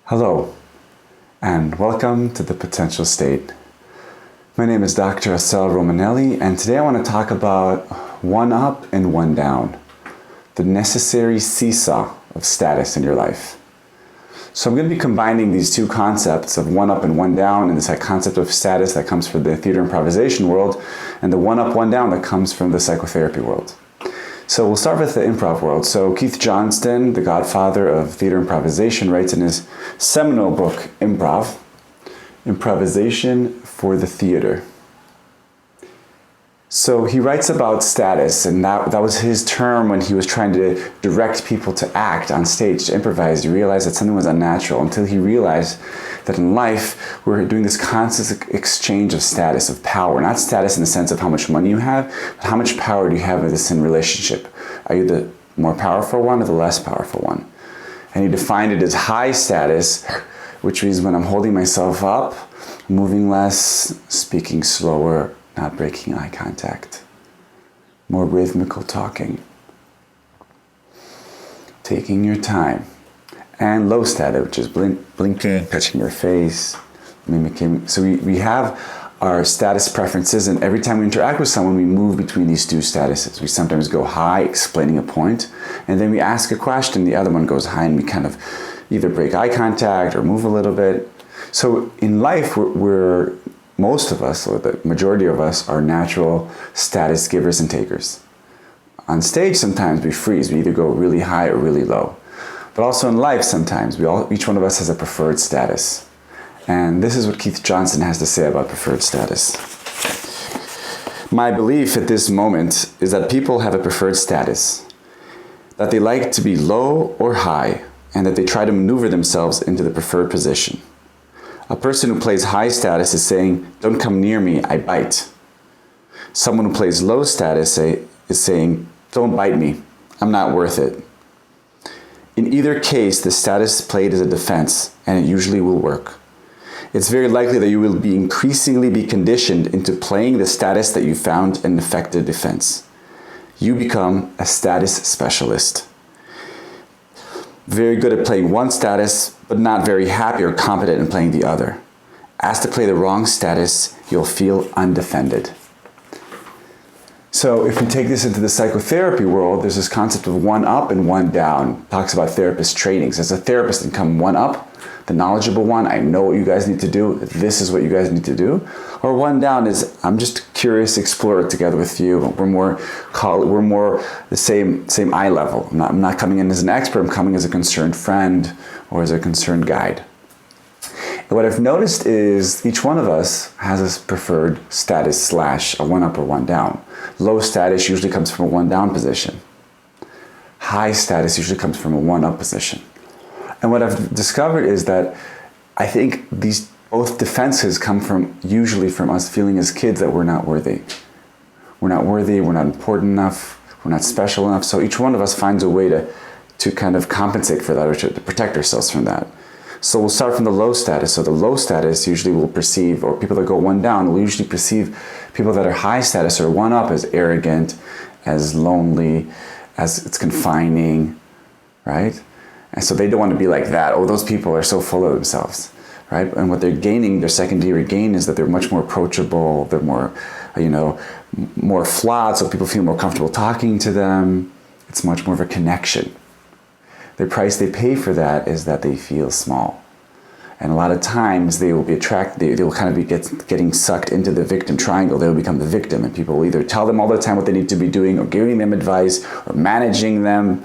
Hello, and welcome to The Potential State. My name is Dr. Assael Romanelli, and today I want to talk about one up and one down, the necessary seesaw of status in your life. So I'm going to be combining these two concepts of one up and one down, and this concept of status that comes from the theater improvisation world, and the one up, one down that comes from the psychotherapy world. So we'll start with the improv world. So Keith Johnston, the godfather of theater improvisation, writes in his seminal book, Improvisation for the Theater. So he writes about status, and that was his term when he was trying to direct people to act on stage, to improvise. He realized that something was unnatural until he realized that in life we're doing this constant exchange of status, of power. Not status in the sense of how much money you have, but how much power do you have in this in relationship. Are you the more powerful one or the less powerful one? And he defined it as high status, which means when I'm holding myself up, moving less, speaking slower, not breaking eye contact, more rhythmical talking, taking your time, and low status, which is blinking, touching your face, mimicking. So we have our status preferences, and every time we interact with someone, we move between these two statuses. We sometimes go high, explaining a point, and then we ask a question, the other one goes high, and we kind of either break eye contact or move a little bit. So in life, we're most of us, or the majority of us, are natural status givers and takers. On stage, sometimes we freeze. We either go really high or really low. But also in life, sometimes each one of us has a preferred status. And this is what Keith Johnston has to say about preferred status. My belief at this moment is that people have a preferred status, that they like to be low or high, and that they try to maneuver themselves into the preferred position. A person who plays high status is saying, "Don't come near me, I bite." Someone who plays low status is saying, "Don't bite me, I'm not worth it." In either case, the status played is a defense, and it usually will work. It's very likely that you will increasingly be conditioned into playing the status that you found an effective defense. You become a status specialist. Very good at playing one status, but not very happy or competent in playing the other. Asked to play the wrong status, you'll feel undefended. So if we take this into the psychotherapy world, there's this concept of one up and one down. It talks about therapist trainings. As a therapist, I come one up, the knowledgeable one, I know what you guys need to do, this is what you guys need to do. Or one down is, I'm just curious, explore it together with you. We're more the same eye level. I'm not coming in as an expert, I'm coming as a concerned friend or as a concerned guide. And what I've noticed is each one of us has a preferred status / a one up or one down. Low status usually comes from a one down position. High status usually comes from a one up position. And what I've discovered is that I think these both defenses come usually from us feeling as kids that we're not worthy. We're not worthy, we're not important enough, we're not special enough. So each one of us finds a way to kind of compensate for that or to protect ourselves from that. So we'll start from the low status. So the low status usually will perceive, or people that go one down will usually perceive people that are high status or one up as arrogant, as lonely, as it's confining, right? And so they don't want to be like that. Oh, those people are so full of themselves, right? And what they're gaining, their secondary gain, is that they're much more approachable. They're more, more flawed, so people feel more comfortable talking to them. It's much more of a connection. The price they pay for that is that they feel small. And a lot of times they will be attracted, they will kind of be getting sucked into the victim triangle. They will become the victim, and people will either tell them all the time what they need to be doing, or giving them advice, or managing them,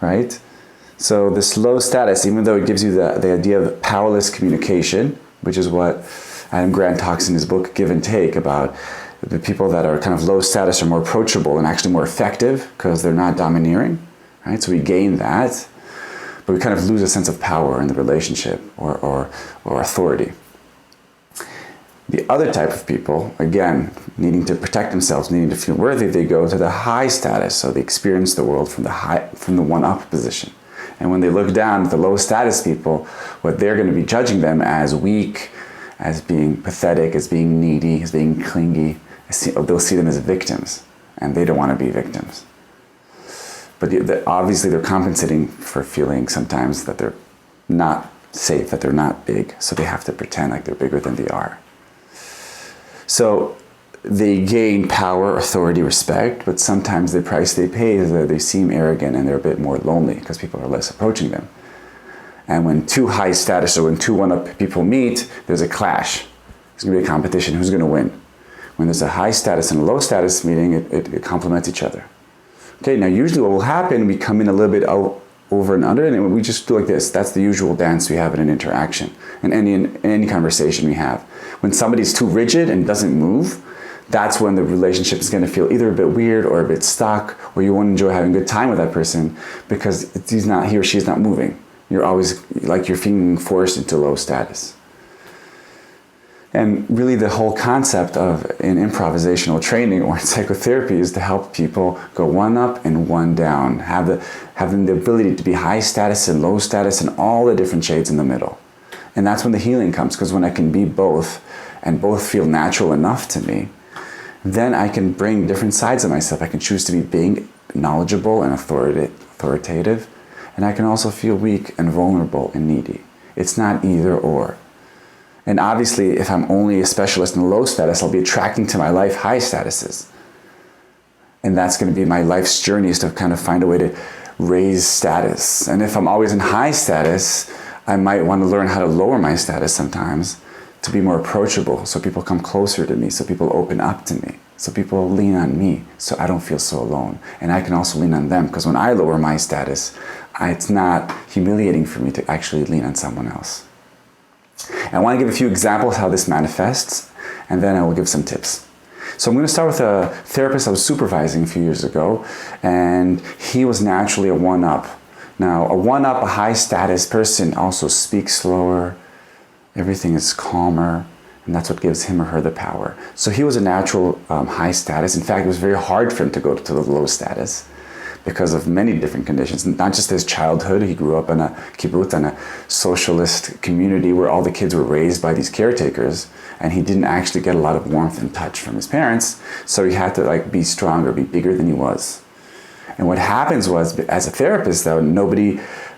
right? So this low status, even though it gives you the idea of powerless communication, which is what Adam Grant talks in his book, Give and Take, about the people that are kind of low status are more approachable and actually more effective because they're not domineering, right? So we gain that, but we kind of lose a sense of power in the relationship or authority. The other type of people, again, needing to protect themselves, needing to feel worthy, they go to the high status, so they experience the world from the one-up position. And when they look down at the low status people, what they're going to be judging them as weak, as being pathetic, as being needy, as being clingy, they'll see them as victims, and they don't want to be victims. But obviously they're compensating for feeling sometimes that they're not safe, that they're not big, so they have to pretend like they're bigger than they are. So they gain power, authority, respect, but sometimes the price they pay is that they seem arrogant and they're a bit more lonely because people are less approaching them. And when two high status or when two one-up people meet, there's a clash. There's going to be a competition. Who's going to win? When there's a high status and a low status meeting, it complements each other. Okay, now usually what will happen, we come in a little bit over and under, and we just do like this. That's the usual dance we have in an interaction, in any conversation we have. When somebody's too rigid and doesn't move, that's when the relationship is going to feel either a bit weird or a bit stuck, or you won't enjoy having a good time with that person because he or she is not moving. You're always like you're feeling forced into low status. And really the whole concept of in improvisational training or in psychotherapy is to help people go one up and one down, having the ability to be high status and low status and all the different shades in the middle. And that's when the healing comes, because when I can be both and both feel natural enough to me, then I can bring different sides of myself. I can choose to be being knowledgeable and authoritative, and I can also feel weak and vulnerable and needy. It's not either or. And obviously, if I'm only a specialist in low status, I'll be attracting to my life high statuses. And that's going to be my life's journey, is to kind of find a way to raise status. And if I'm always in high status, I might want to learn how to lower my status sometimes to be more approachable, so people come closer to me, so people open up to me, so people lean on me, so I don't feel so alone. And I can also lean on them, because when I lower my status, it's not humiliating for me to actually lean on someone else. And I want to give a few examples how this manifests, and then I will give some tips. So I'm going to start with a therapist I was supervising a few years ago, and he was naturally a one-up. Now, a one-up, a high-status person also speaks slower, everything is calmer, and that's what gives him or her the power. So he was a natural high status. In fact, it was very hard for him to go to the low status because of many different conditions, not just his childhood. He grew up in a kibbutz, in a socialist community where all the kids were raised by these caretakers, and he didn't actually get a lot of warmth and touch from his parents, so he had to be stronger, be bigger than he was. And what happens was, as a therapist though,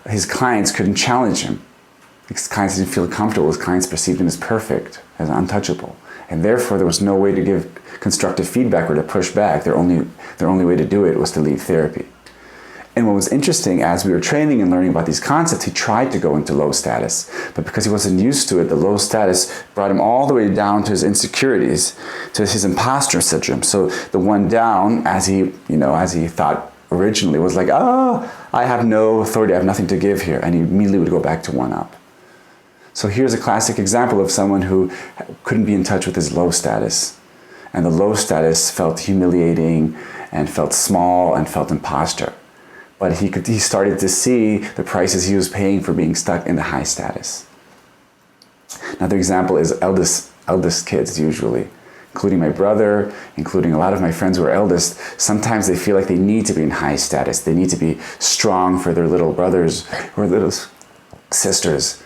his clients couldn't challenge him. His clients didn't feel comfortable. His clients perceived him as perfect, as untouchable. And therefore, there was no way to give constructive feedback or to push back. Their only way to do it was to leave therapy. And what was interesting, as we were training and learning about these concepts, he tried to go into low status. But because he wasn't used to it, the low status brought him all the way down to his insecurities, to his imposter syndrome. So the one down, as he thought originally, was like, I have no authority, I have nothing to give here. And he immediately would go back to one up. So here's a classic example of someone who couldn't be in touch with his low status. And the low status felt humiliating and felt small and felt imposter. But he started to see the prices he was paying for being stuck in the high status. Another example is eldest kids usually, including my brother, including a lot of my friends who are eldest. Sometimes they feel like they need to be in high status. They need to be strong for their little brothers or little sisters.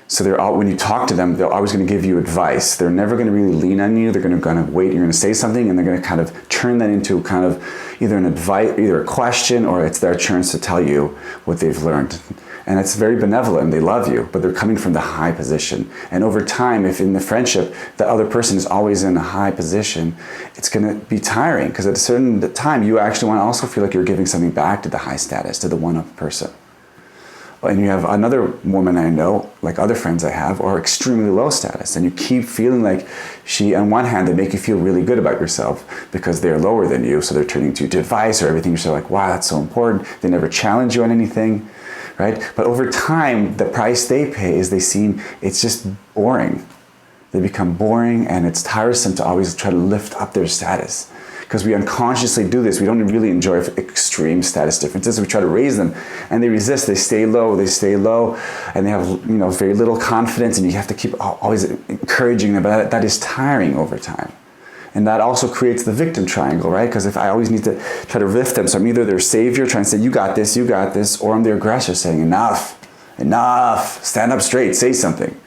So when you talk to them, they're always going to give you advice. They're never going to really lean on you. They're going to wait. You're going to say something, and they're going to kind of turn that into kind of either a question, or it's their chance to tell you what they've learned. And it's very benevolent. They love you, but they're coming from the high position. And over time, if in the friendship, the other person is always in a high position, it's going to be tiring, because at a certain time, you actually want to also feel like you're giving something back to the high status, to the one-up person. And you have another woman I know, like other friends I have, are extremely low status. And you keep feeling like on one hand, they make you feel really good about yourself because they're lower than you. So they're turning to you to advice or everything. You're so like, wow, that's so important. They never challenge you on anything, right? But over time, the price they pay is it's just boring. They become boring, and it's tiresome to always try to lift up their status. Because we unconsciously do this. We don't really enjoy extreme status differences. We try to raise them, and they resist. They stay low, and they have very little confidence, and you have to keep always encouraging them. But that is tiring over time. And that also creates the victim triangle, right? Because if I always need to try to lift them, so I'm either their savior trying to say, you got this, or I'm their aggressor saying, enough, stand up straight, say something.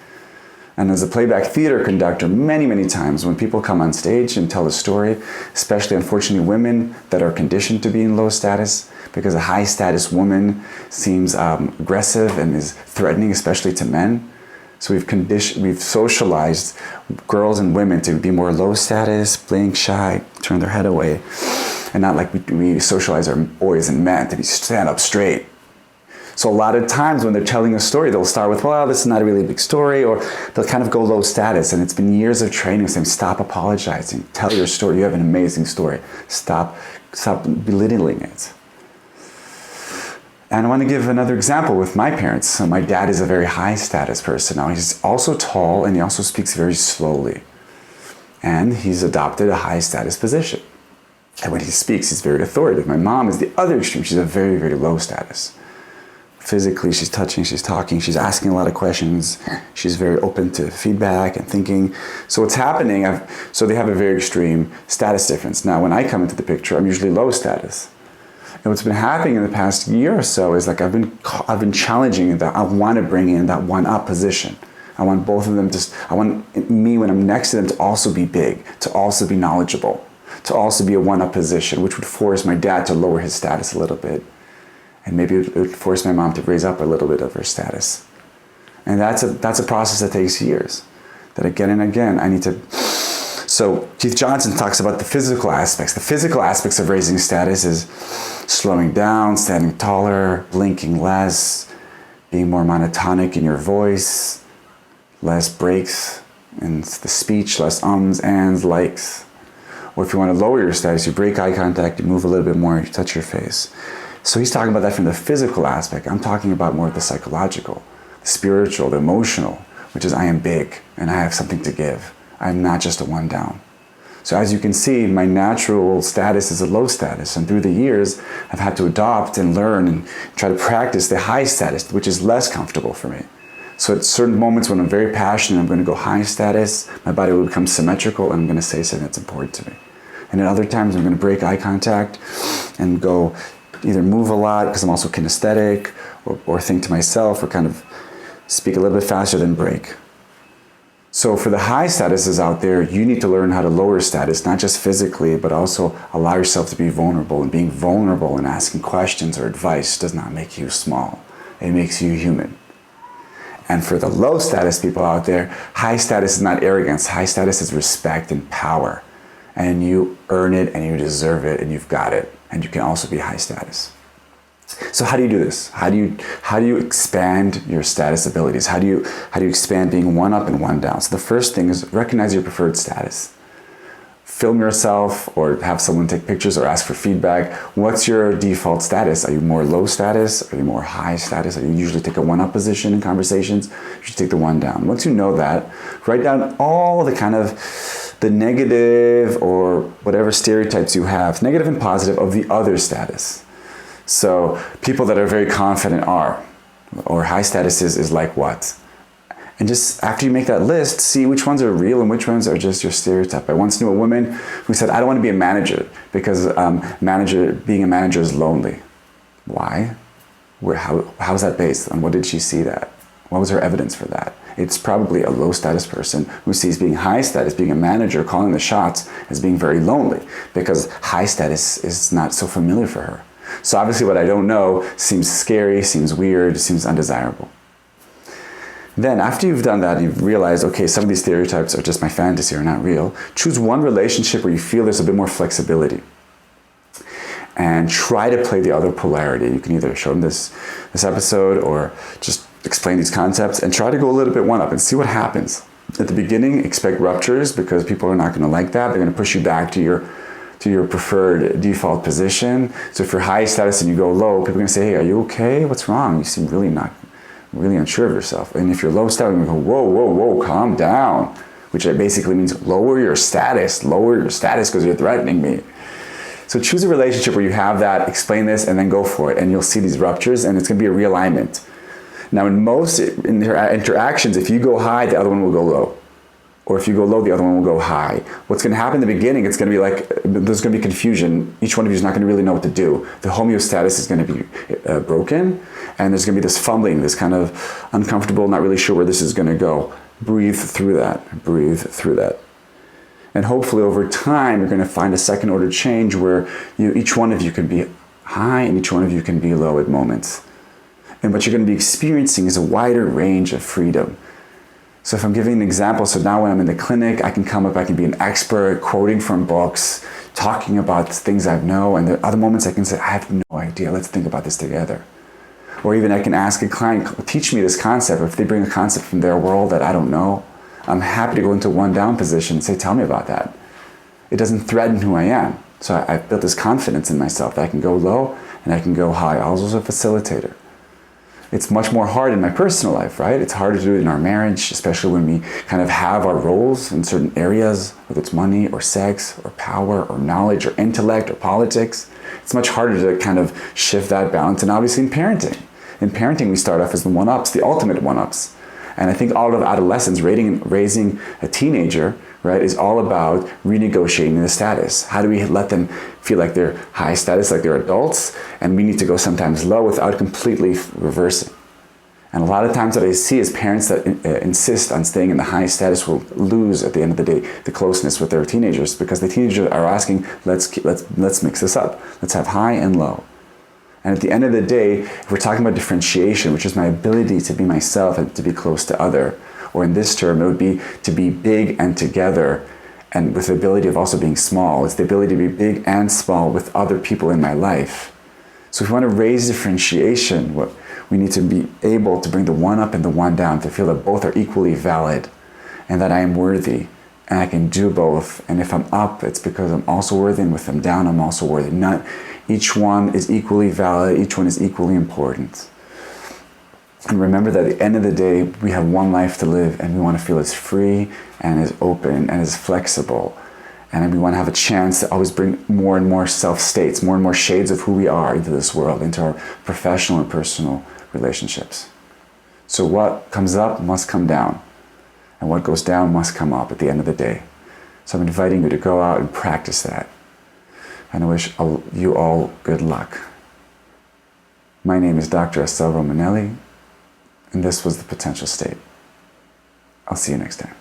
And as a playback theater conductor, many, many times when people come on stage and tell a story, especially unfortunately women that are conditioned to be in low status, because a high status woman seems aggressive and is threatening, especially to men. So we've socialized girls and women to be more low status, playing shy, turn their head away, and not like we socialize our boys and men to be stand up straight. So a lot of times when they're telling a story, they'll start with, well, this is not a really big story, or they'll kind of go low status. And it's been years of training saying, stop apologizing. Tell your story. You have an amazing story. Stop belittling it. And I want to give another example with my parents. So my dad is a very high status person. Now he's also tall and he also speaks very slowly. And he's adopted a high status position. And when he speaks, he's very authoritative. My mom is the other extreme. She's a very, very low status. Physically, she's touching, she's talking, she's asking a lot of questions. She's very open to feedback and thinking. So what's happening, so they have a very extreme status difference. Now, when I come into the picture, I'm usually low status. And what's been happening in the past year or so is like I've been challenging that I want to bring in that one-up position. I want both of them I want me when I'm next to them to also be big, to also be knowledgeable, to also be a one-up position, which would force my dad to lower his status a little bit. And maybe it would force my mom to raise up a little bit of her status. And that's a process that takes years. That again and again, I need to... So Keith Johnson talks about the physical aspects. The physical aspects of raising status is slowing down, standing taller, blinking less, being more monotonic in your voice, less breaks in the speech, less ums, ands, likes. Or if you want to lower your status, you break eye contact, you move a little bit more, you touch your face. So he's talking about that from the physical aspect. I'm talking about more of the psychological, the spiritual, the emotional, which is I am big and I have something to give. I'm not just a one down. So as you can see, my natural status is a low status. And through the years, I've had to adopt and learn and try to practice the high status, which is less comfortable for me. So at certain moments when I'm very passionate, I'm going to go high status, my body will become symmetrical and I'm going to say something that's important to me. And at other times, I'm going to break eye contact and go either move a lot because I'm also kinesthetic or think to myself or kind of speak a little bit faster than break. So for the high statuses out there, you need to learn how to lower status, not just physically, but also allow yourself to be vulnerable. And being vulnerable and asking questions or advice does not make you small. It makes you human. And for the low status people out there, high status is not arrogance. High status is respect and power. And you earn it and you deserve it and you've got it. And you can also be high status. So how do you do this? How do you expand your status abilities? How do you expand being one up and one down? So the first thing is recognize your preferred status. Film yourself or have someone take pictures or ask for feedback. What's your default status? Are you more low status? Are you more high status? Are you usually take a one up position in conversations? You should take the one down. Once you know that, write down all the kind of the negative or whatever stereotypes you have, negative and positive, of the other status. So people that are very confident are, or high status is like what? And just after you make that list, see which ones are real and which ones are just your stereotype. I once knew a woman who said, I don't want to be a manager because being a manager is lonely. Why? How is that based? On what did she see that? What was her evidence for that? It's probably a low status person who sees being high status, being a manager, calling the shots, as being very lonely because high status is not so familiar for her. So obviously what I don't know seems scary, seems weird, seems undesirable. Then after you've done that, you've realized, okay, some of these stereotypes are just my fantasy or not real. Choose one relationship where you feel there's a bit more flexibility. And try to play the other polarity. You can either show them this episode or just explain these concepts and try to go a little bit one up and see what happens. At the beginning, expect ruptures because people are not going to like that. They're going to push you back to your preferred default position. So if you're high status and you go low, people are going to say, hey, are you okay? What's wrong? You seem really unsure of yourself. And if you're low status, you're going to go, whoa, calm down, which basically means lower your status because you're threatening me. So choose a relationship where you have that, explain this, and then go for it. And you'll see these ruptures, and it's going to be a realignment. Now, in most interactions, if you go high, the other one will go low. Or if you go low, the other one will go high. What's going to happen in the beginning, it's going to be like, there's going to be confusion. Each one of you is not going to really know what to do. The homeostasis is going to be broken, and there's going to be this fumbling, this kind of uncomfortable, not really sure where this is going to go. Breathe through that. Breathe through that. And hopefully over time, you're going to find a second order change where each one of you can be high and each one of you can be low at moments. And what you're going to be experiencing is a wider range of freedom. So if I'm giving an example, so now when I'm in the clinic, I can come up, I can be an expert, quoting from books, talking about things I know, and there are other moments I can say, I have no idea, let's think about this together. Or even I can ask a client, teach me this concept. If they bring a concept from their world that I don't know, I'm happy to go into one down position and say, tell me about that. It doesn't threaten who I am. So I've built this confidence in myself that I can go low and I can go high. I was also a facilitator. It's much more hard in my personal life, right? It's harder to do it in our marriage, especially when we kind of have our roles in certain areas, whether it's money or sex or power or knowledge or intellect or politics. It's much harder to kind of shift that balance. And obviously in parenting. In parenting, we start off as the one-ups, the ultimate one-ups. And I think all of adolescence, raising a teenager, right, is all about renegotiating the status. How do we let them feel like they're high status, like they're adults, and we need to go sometimes low without completely reversing. And a lot of times what I see is parents that insist on staying in the high status will lose at the end of the day the closeness with their teenagers, because the teenagers are asking, let's mix this up. Let's have high and low. And at the end of the day, if we're talking about differentiation, which is my ability to be myself and to be close to other, or in this term, it would be to be big and together, and with the ability of also being small. It's the ability to be big and small with other people in my life. So if we want to raise differentiation, we need to be able to bring the one up and the one down, to feel that both are equally valid and that I am worthy and I can do both. And if I'm up, it's because I'm also worthy, and if I'm down, I'm also worthy. Each one is equally valid, each one is equally important. And remember that at the end of the day, we have one life to live, and we want to feel as free and as open and as flexible. And we want to have a chance to always bring more and more self-states, more and more shades of who we are into this world, into our professional and personal relationships. So what comes up must come down, and what goes down must come up at the end of the day. So I'm inviting you to go out and practice that. And I wish you all good luck. My name is Dr. Assael Romanelli, and this was The Potential State. I'll see you next time.